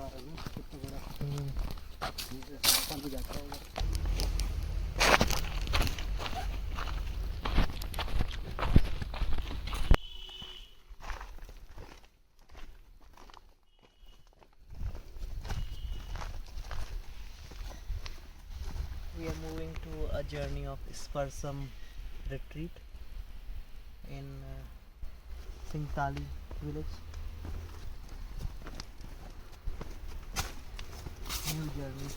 We are moving to a journey of Sparsam retreat in Singtali village. New journey.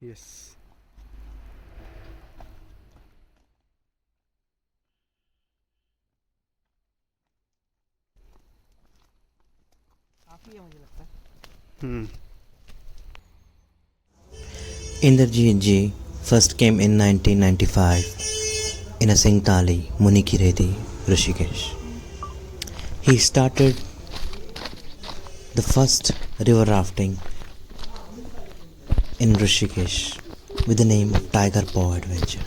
Yes. काफी है मुझे लगता है. Inderjeet Ji first came in 1995 in a Singtali, Munikireti, Rishikesh. He started the first river rafting in Rishikesh with the name of Tiger Paw Adventure,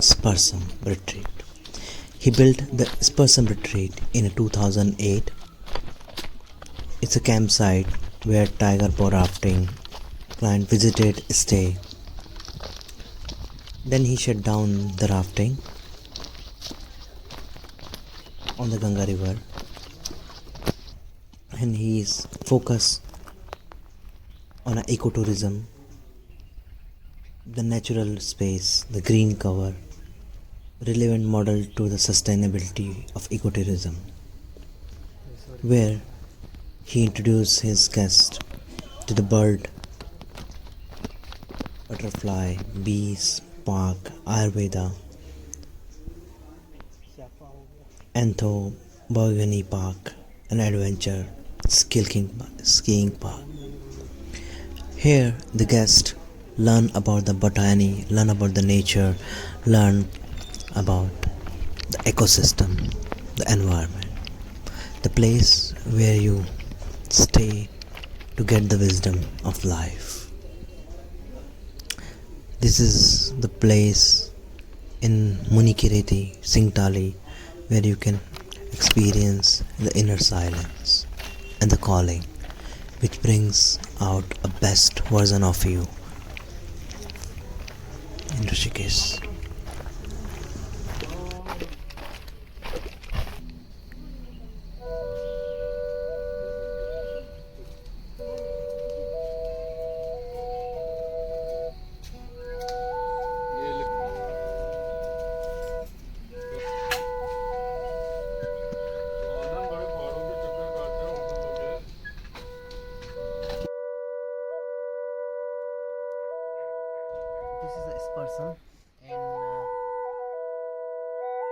Sparsam Retreat. He built the Sparsam Retreat in 2008. It's a campsite where Tiger Paw rafting client visited, stay. Then he shut down the rafting on the Ganga river, and he is focused on ecotourism, the natural space, the green cover, relevant model to the sustainability of ecotourism, where he introduced his guest to the bird, butterfly, bees, park, Ayurveda, Anthropogeny Park, and adventure skiing park. Here, the guests learn about the botany, learn about the nature, learn about the ecosystem, the environment, the place where you stay to get the wisdom of life. This is the place in Munikireti, Singtali, where you can experience the inner silence and the calling, which brings out a best version of you in Rishikesh. This is a Sparsam in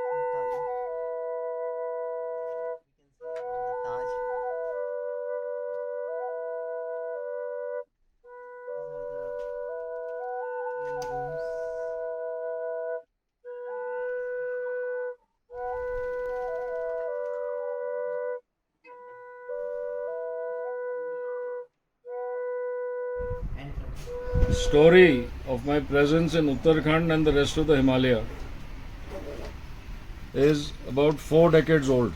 Singtali. We can see above the Taj. These are the living rooms. Story of my presence in Uttarakhand and the rest of the Himalaya is about 4 decades old.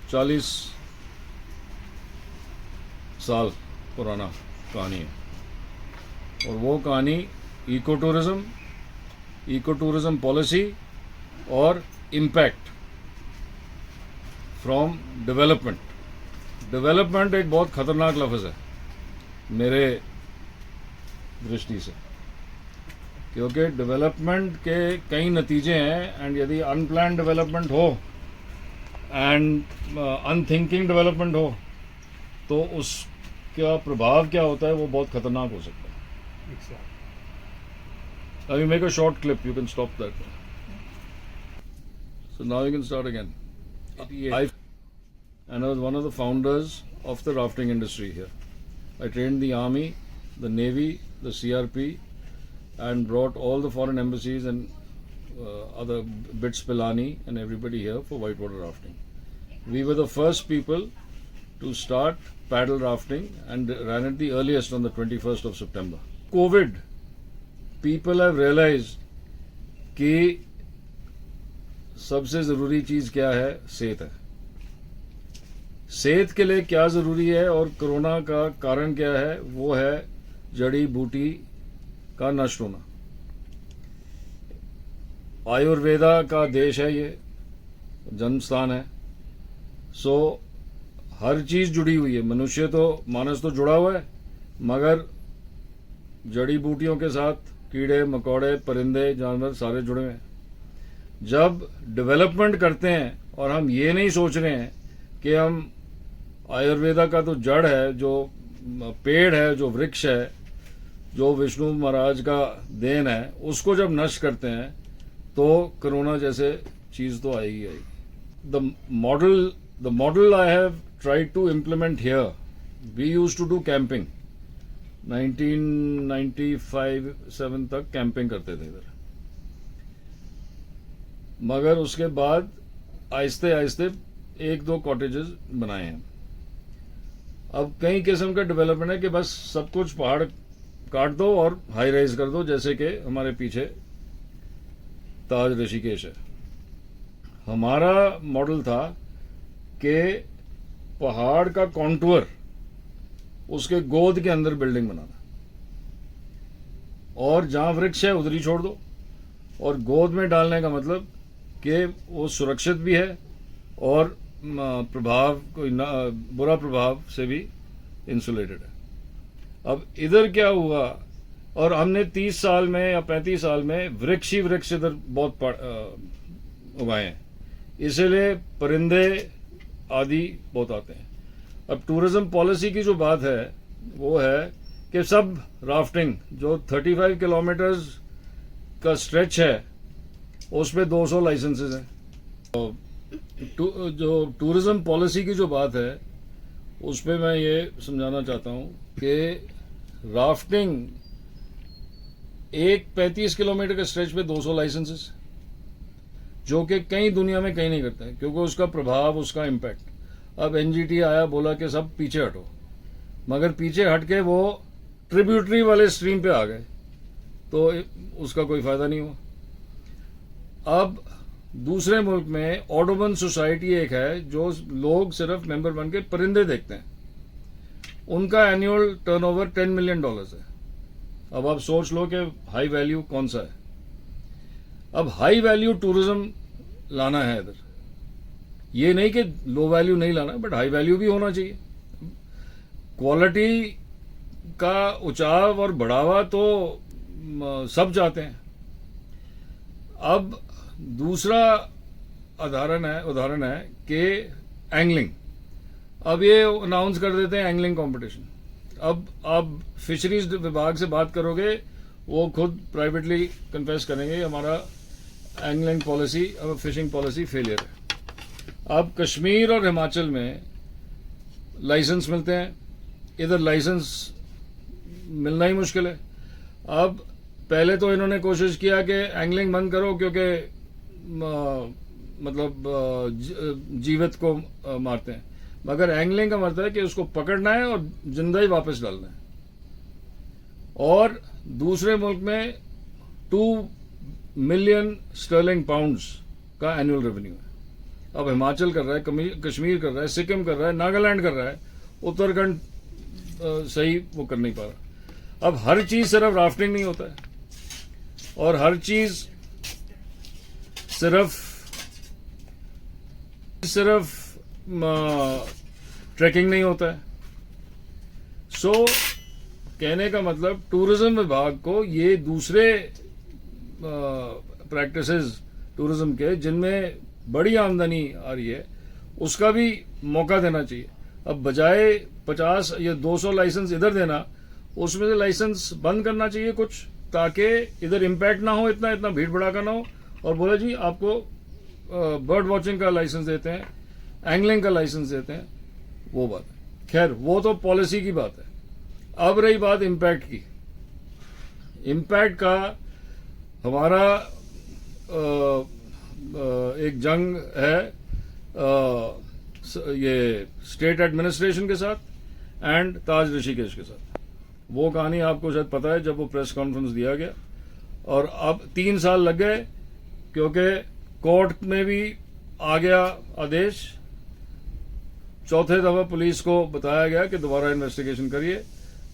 40 साल पुराना कहानी है और वो कहानी ecotourism policy और impact from development एक बहुत ख़तरनाक लफ्ज़ है मेरे दृष्टि से, क्योंकि डेवलपमेंट के कई नतीजे हैं एंड यदि अनप्लान डेवलपमेंट हो एंड अनथिंकिंग डेवलपमेंट हो तो उसका प्रभाव क्या होता है वो बहुत खतरनाक हो सकता है. Now you make a short clip, you can stop that. So now you can start again. And I was one of the founders of the rafting industry here. I trained the army, the navy, the CRP, and brought all the foreign embassies and other BITS Pilani and everybody here for whitewater rafting. We were the first people to start paddle rafting and ran it the earliest on the 21st of September. COVID, people have realized कि सबसे ज़रूरी चीज़ क्या है? सेहत है. सेहत के लिए क्या ज़रूरी है और कोरोना का कारण क्या है, वो है जड़ी बूटी का नष्ट होना। आयुर्वेदा का देश है, ये जन्म स्थान है। सो हर चीज़ जुड़ी हुई है। मनुष्य तो, मानस तो जुड़ा हुआ है, मगर जड़ी बूटियों के साथ कीड़े मकोड़े परिंदे जानवर सारे जुड़े हुए हैं। जब डेवलपमेंट करते हैं और हम ये नहीं सोच रहे हैं कि हम आयुर्वेदा का तो जड़ है, जो पेड़ है, जो वृक्ष है, जो विष्णु महाराज का देन है, उसको जब नष्ट करते हैं तो कोरोना जैसे चीज़ तो आएगी आएगी। The model I have tried to implement here, we used to do camping. 1995-7 तक कैंपिंग करते थे इधर, मगर उसके बाद आहिस्ते आहिस्ते 1-2 कॉटेजेस बनाए हैं। अब कई किस्म का डेवलपमेंट है कि बस सब कुछ पहाड़ काट दो और हाई राइज कर दो, जैसे कि हमारे पीछे ताज ऋषिकेश है। हमारा मॉडल था कि पहाड़ का कॉन्टूर, उसके गोद के अंदर बिल्डिंग बनाना, और जहां वृक्ष है उधर ही छोड़ दो, और गोद में डालने का मतलब कि वो सुरक्षित भी है और प्रभाव, कोई बुरा प्रभाव से भी इंसुलेटेड है। अब इधर क्या हुआ, और हमने 30 साल में या 35 साल में वृक्ष ही वृक्ष इधर बहुत उगाए हैं, इसलिए परिंदे आदि बहुत आते हैं। अब टूरिज्म पॉलिसी की जो बात है वो है कि सब राफ्टिंग जो 35 किलोमीटर्स का स्ट्रेच है उसमें 200 लाइसेंसेस हैं। जो टूरिज्म पॉलिसी की जो बात है उस पर मैं ये समझाना चाहता हूँ कि राफ्टिंग एक 35 किलोमीटर के स्ट्रेच पे 200 लाइसेंसेस, जो कि कहीं दुनिया में कहीं नहीं करते हैं, क्योंकि उसका प्रभाव, उसका इम्पैक्ट। अब एनजीटी आया, बोला कि सब पीछे हटो, मगर पीछे हट के वो ट्रिब्यूटरी वाले स्ट्रीम पे आ गए, तो उसका कोई फायदा नहीं हुआ। अब दूसरे मुल्क में ऑडोबन सोसाइटी एक है, जो लोग सिर्फ मेंबर बन के परिंदे देखते हैं, उनका एनुअल टर्नओवर $10 मिलियन है। अब आप सोच लो कि हाई वैल्यू कौन सा है। अब हाई वैल्यू टूरिज्म लाना है इधर, ये नहीं कि लो वैल्यू नहीं लाना, बट हाई वैल्यू भी होना चाहिए। क्वालिटी का उचाव और बढ़ावा तो सब चाहते हैं। अब दूसरा उदाहरण है कि एंगलिंग। अब ये अनाउंस कर देते हैं एंगलिंग कंपटीशन। अब आप फिशरीज विभाग से बात करोगे, वो खुद प्राइवेटली कन्फेस करेंगे हमारा angling policy, fishing policy failure है। अब कश्मीर और हिमाचल में लाइसेंस मिलते हैं, इधर लाइसेंस मिलना ही मुश्किल है। अब पहले तो इन्होंने कोशिश किया कि एंगलिंग बंद करो, क्योंकि मतलब जीवित को मारते हैं, मगर एंगलिंग का मतलब है कि उसको पकड़ना है और जिंदा ही वापस डालना है। और दूसरे मुल्क में 2 मिलियन स्टर्लिंग पाउंड्स का एनुअल रेवेन्यू है। अब हिमाचल कर रहा है, कश्मीर कर रहा है, सिक्किम कर रहा है, नागालैंड कर रहा है, उत्तराखंड सही वो कर नहीं पा रहा। अब हर चीज सिर्फ राफ्टिंग नहीं होता है, और हर चीज सिर्फ ट्रैकिंग नहीं होता है। सो कहने का मतलब टूरिज्म विभाग को ये दूसरे प्रैक्टिसेस टूरिज्म के, जिनमें बड़ी आमदनी आ रही है, उसका भी मौका देना चाहिए। अब बजाय 50 या 200 लाइसेंस इधर देना, उसमें से लाइसेंस बंद करना चाहिए कुछ, ताकि इधर इम्पैक्ट ना हो, इतना भीड़ भड़ाका ना हो, और बोले जी आपको बर्ड वॉचिंग का लाइसेंस देते हैं, एंगलिंग का लाइसेंस देते हैं, वो बात है। खैर वो तो पॉलिसी की बात है। अब रही बात इम्पैक्ट की। इम्पैक्ट का हमारा एक जंग है ये स्टेट एडमिनिस्ट्रेशन के साथ एंड ताज ऋषिकेश के साथ। वो कहानी आपको शायद पता है, जब वो प्रेस कॉन्फ्रेंस दिया गया, और अब 3 साल लग गए, क्योंकि कोर्ट में भी आ गया आदेश चौथे दफा पुलिस को बताया गया कि दोबारा इन्वेस्टिगेशन करिए।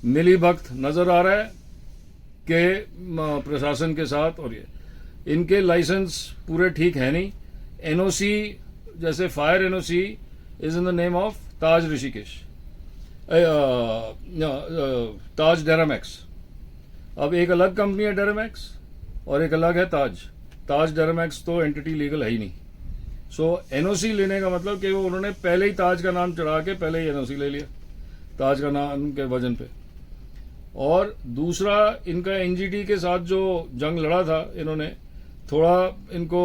मिली भगत नजर आ रहा है कि प्रशासन के साथ, और ये इनके लाइसेंस पूरे ठीक है नहीं। एनओसी जैसे fire NOC is in the name of Taj Rishikesh, Taj डेरामैक्स। अब एक अलग कंपनी है डेरामैक्स और एक अलग है ताज। ताज डेरामैक्स तो एंटिटी लीगल है ही नहीं। सो एनओसी लेने का मतलब कि वो उन्होंने पहले ही ताज का नाम चढ़ा के पहले ही एनओसी ले लिया ताज का नाम के वजन पे। और दूसरा, इनका एनजीटी के साथ जो जंग लड़ा था इन्होंने, थोड़ा इनको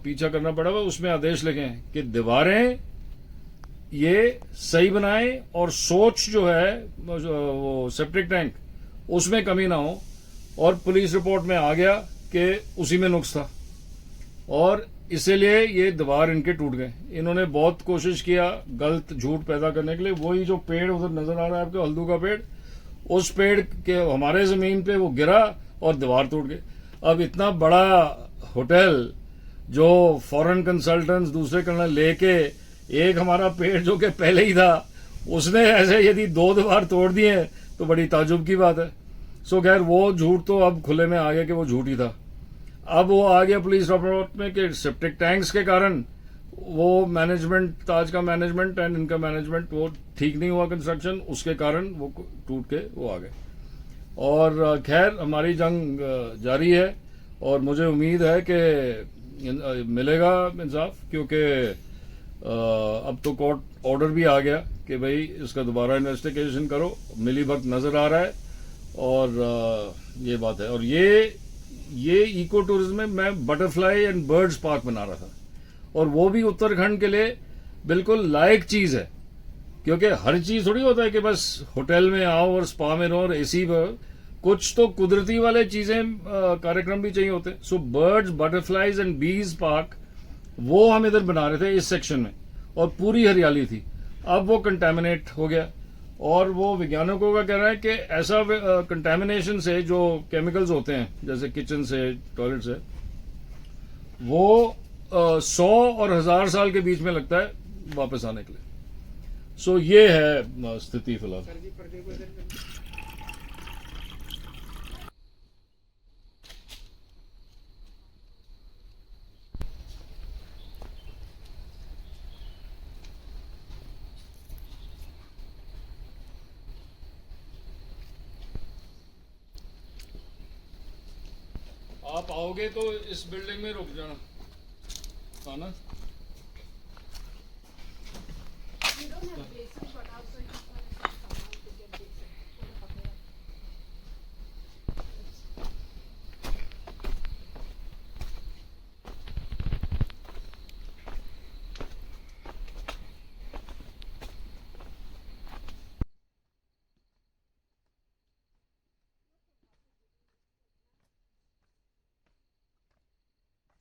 पीछा करना पड़ा हुआ। उसमें आदेश लिखे हैं कि दीवारें ये सही बनाएं और सोच जो है वो सेप्टिक टैंक उसमें कमी ना हो। और पुलिस रिपोर्ट में आ गया कि उसी में नुक्स था और इसीलिए ये दीवार इनके टूट गए। इन्होंने बहुत कोशिश किया गलत झूठ पैदा करने के लिए। वही जो पेड़ उधर नजर आ रहा है आपको, हल्दू का पेड़, उस पेड़ के हमारे जमीन पे वो गिरा और दीवार टूट गई। अब इतना बड़ा होटल जो फॉरेन कंसल्टेंट्स दूसरे करने लेके, एक हमारा पेड़ जो कि पहले ही था उसने ऐसे यदि 2 दीवार तोड़ दिए तो बड़ी ताजुब की बात है। सो खैर वो झूठ तो अब खुले में आ गया कि वो झूठ ही था। अब वो आ गया पुलिस रिपोर्ट में कि सेप्टिक टैंक्स के कारण वो मैनेजमेंट, ताज का मैनेजमेंट एंड इनका मैनेजमेंट वो ठीक नहीं हुआ कंस्ट्रक्शन, उसके कारण वो टूट के वो आ गए। और खैर हमारी जंग जारी है और मुझे उम्मीद है कि मिलेगा इंसाफ, क्योंकि अब तो कोर्ट ऑर्डर भी आ गया कि भाई इसका दोबारा इन्वेस्टिगेशन करो। मिली भगत नजर आ रहा है और ये बात है। और ये इको टूरिज्म में मैं बटरफ्लाई एंड बर्ड्स पार्क बना रहा था और वो भी उत्तराखंड के लिए बिल्कुल लायक चीज है, क्योंकि हर चीज थोड़ी होता है कि बस होटल में आओ और स्पा में रहो और एसी पर, कुछ तो कुदरती वाले चीजें कार्यक्रम भी चाहिए होते हैं। सो बर्ड्स, बटरफ्लाईज एंड बीज पार्क वो हम इधर बना रहे थे इस सेक्शन में और पूरी हरियाली थी। अब वो कंटेमिनेट हो गया और वो वैज्ञानिकों का कहना है कि ऐसा कंटेमिनेशन से जो केमिकल्स होते हैं जैसे किचन से, टॉयलेट से, वो 100 और 1000 साल के बीच में लगता है वापस आने के लिए। सो ये है स्थिति फिलहाल। आप आओगे तो इस बिल्डिंग में रुक जाना, आना। You don't have places, but also you can come out to get this for the papaya. This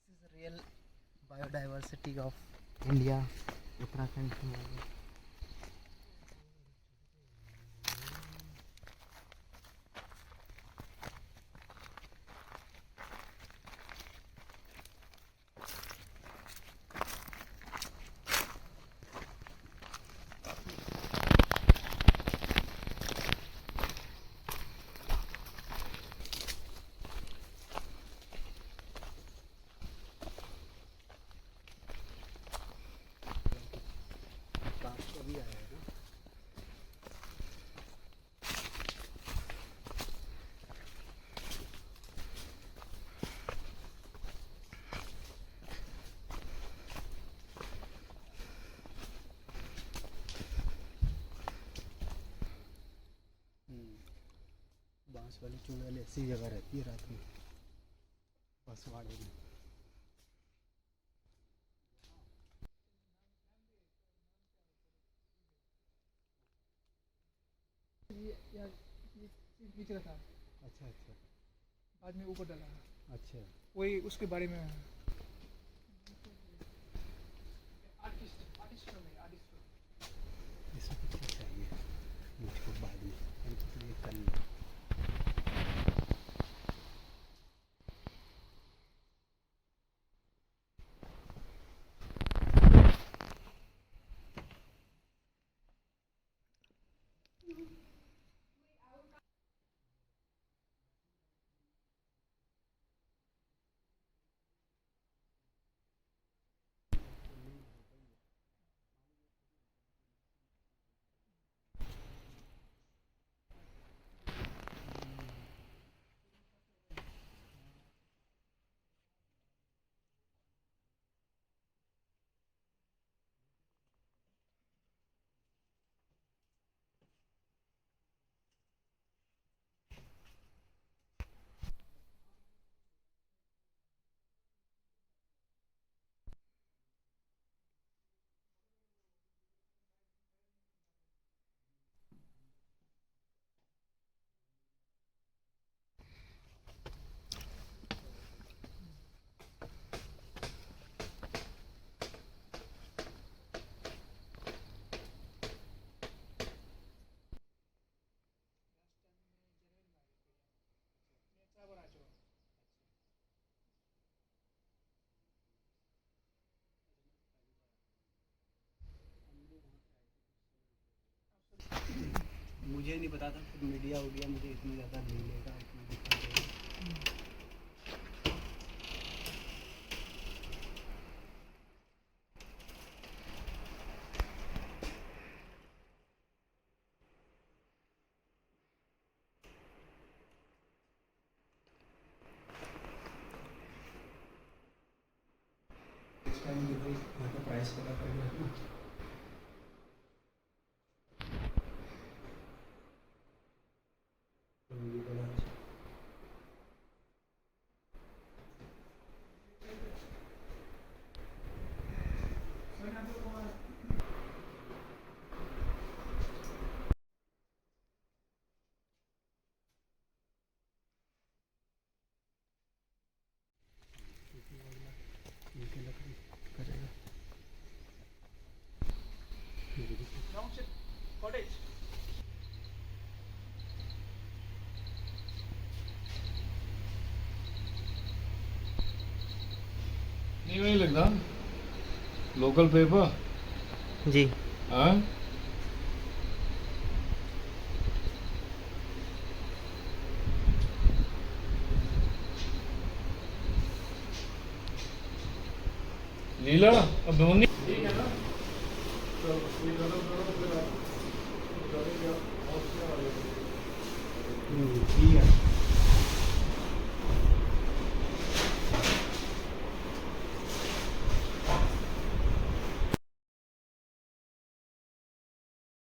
is the real biodiversity of India, Uttarakhand, Himalaya. अभी आया है ना। बांस वाली चुड़ैल ऐसी जगह रहती है रात में, बसवाड़े में। नीचे था, अच्छा अच्छा बाद में ऊपर डाला, अच्छा। वही उसके बारे में। इसमें कुछ चाहिए मुझको बाद में, तो ये कल मुझे नहीं पता था फिर मीडिया हो गया, मुझे इतना ज़्यादा नहीं लेगा, इतना दिक्कत होगा। नेक्स्ट टाइम जब भी यहाँ का प्राइस पता पड़ेगा ना, तो ये बड़ा अच्छा। इनके लकड़ी करेगा। Township cottage. नहीं वही लगता लोकल पेपर जी हाँ लीला अब धोनी ठीक है ना तो ये करो फिर आप ठीक है।